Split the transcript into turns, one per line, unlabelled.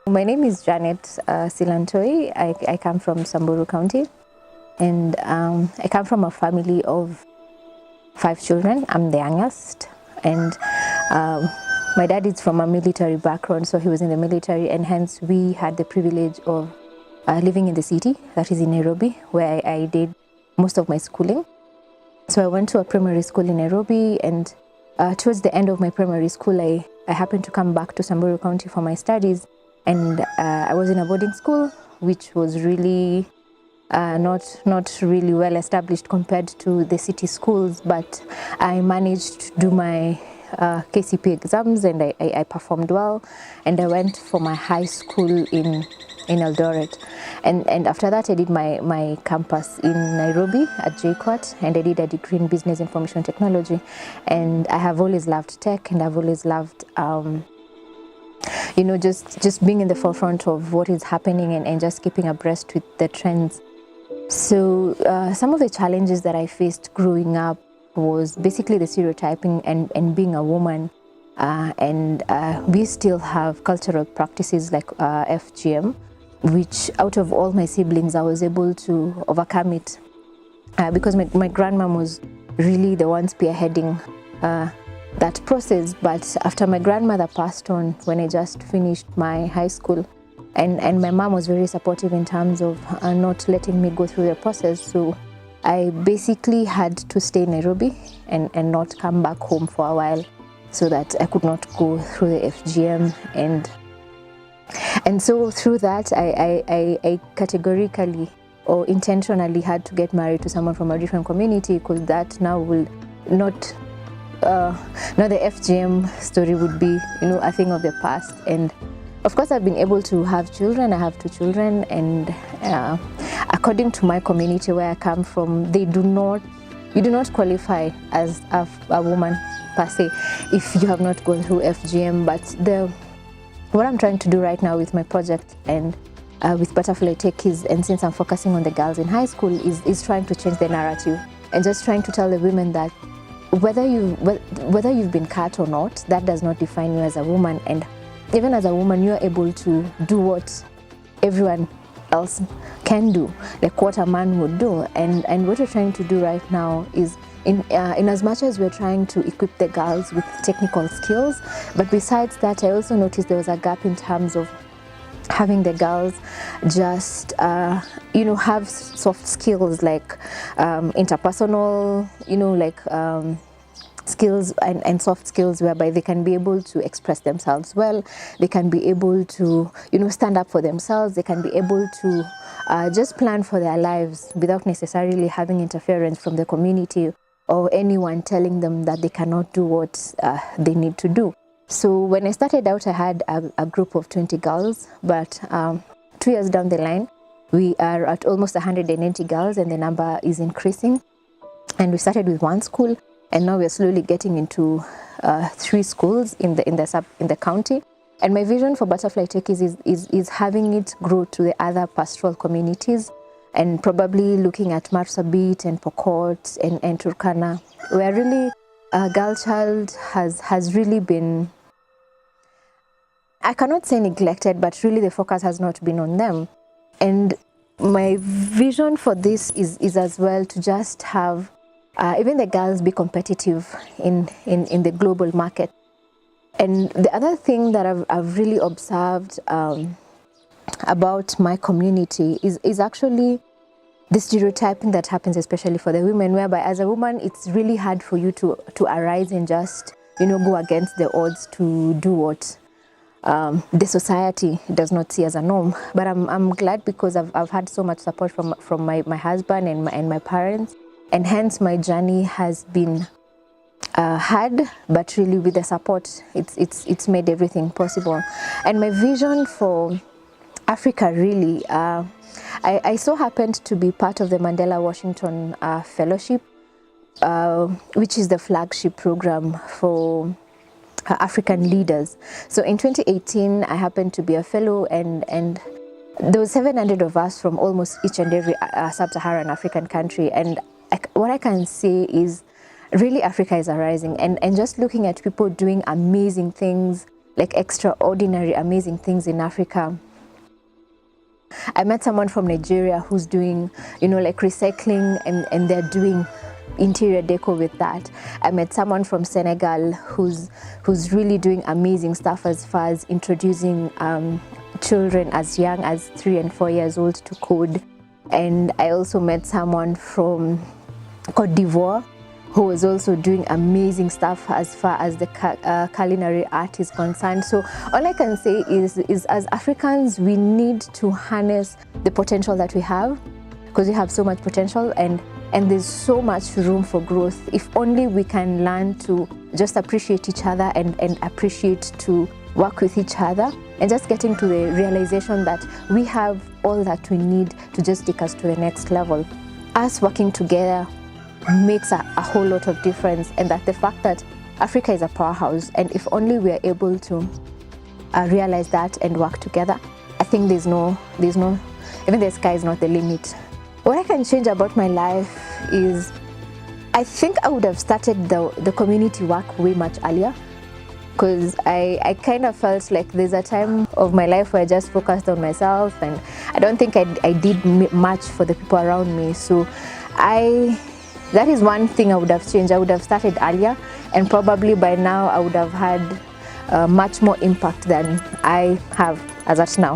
My name is Janet Silantoi. I come from Samburu County, and I come from a family of 5 children. I'm the youngest, and my dad is from a military background, so he was in the military, and hence we had the privilege of living in the city, that is in Nairobi, where I did most of my schooling. So I went to a primary school in Nairobi, and towards the end of my primary school, I happened to come back to Samburu County for my studies. And I was in a boarding school, which was really not really well established compared to the city schools, but I managed to do my KCP exams, and I performed well, and I went for my high school in Eldoret, and after that I did my campus in Nairobi at JKUAT, and I did a degree in business information technology. And I have always loved tech, and I've always loved just being in the forefront of what is happening, and just keeping abreast with the trends. So some of the challenges that I faced growing up was basically the stereotyping and being a woman. And we still have cultural practices like FGM, which out of all my siblings, I was able to overcome it because my grandmom was really the one spearheading that process. But after my grandmother passed on when I just finished my high school, and my mom was very supportive in terms of not letting me go through the process, so I basically had to stay in Nairobi and not come back home for a while, so that I could not go through the FGM. And so through that, I categorically or intentionally had to get married to someone from a different community, because that now will not now the FGM story would be a thing of the past. And of course, I've been able to have children. I have 2 children, and according to my community where I come from, you do not qualify as a woman per se if you have not gone through FGM. But what I'm trying to do right now with my project and with Butterfly Techies, and since I'm focusing on the girls in high school, is trying to change the narrative, and just trying to tell the women that whether you've been cut or not, that does not define you as a woman. And even as a woman, you're able to do what everyone else can do, like what a man would do. And what we're trying to do right now is, in as much as we're trying to equip the girls with technical skills, but besides that, I also noticed there was a gap in terms of having the girls just have soft skills like interpersonal, skills and soft skills, whereby they can be able to express themselves well, they can be able to stand up for themselves, they can be able to just plan for their lives without necessarily having interference from the community or anyone telling them that they cannot do what they need to do. So when I started out, I had a group of 20 girls, but 2 years down the line, we are at almost 180 girls, and the number is increasing. And we started with 1 school, and now we're slowly getting into 3 schools in the county. And my vision for Butterfly Techies is having it grow to the other pastoral communities, and probably looking at Marsabit and Pokot and Turkana, where really girl child has really been, I cannot say neglected, but really the focus has not been on them. And my vision for this is as well to just have even the girls be competitive in the global market. And the other thing that I've really observed about my community is actually the stereotyping that happens, especially for the women, whereby as a woman, it's really hard for you to arise and just go against the odds to do what the society does not see as a norm. But I'm glad, because I've had so much support from my husband and my parents, and hence my journey has been hard, but really with the support, it's made everything possible. And my vision for Africa, really, I so happened to be part of the Mandela Washington Fellowship, which is the flagship program for African leaders. So in 2018, I happened to be a fellow, and there were 700 of us from almost each and every sub-Saharan African country. And what I can say is really Africa is arising, and just looking at people doing amazing things like extraordinary, amazing things in Africa. I met someone from Nigeria who's doing, like recycling, and they're doing interior decor with that. I met someone from Senegal who's really doing amazing stuff as far as introducing children as young as 3 and 4 years old to code. And I also met someone from Cote d'Ivoire who was also doing amazing stuff as far as the culinary art is concerned. So all I can say is as Africans, we need to harness the potential that we have, because we have so much potential, and there's so much room for growth. If only we can learn to just appreciate each other and appreciate to work with each other, and just getting to the realization that we have all that we need to just take us to the next level. Us working together makes a whole lot of difference, and that the fact that Africa is a powerhouse, and if only we are able to realize that and work together, I think there's no, even the sky is not the limit. What I can change about my life is, I think I would have started the community work way much earlier, because I kind of felt like there's a time of my life where I just focused on myself, and I don't think I did much for the people around me. So that is one thing I would have changed. I would have started earlier, and probably by now I would have had much more impact than I have as at now.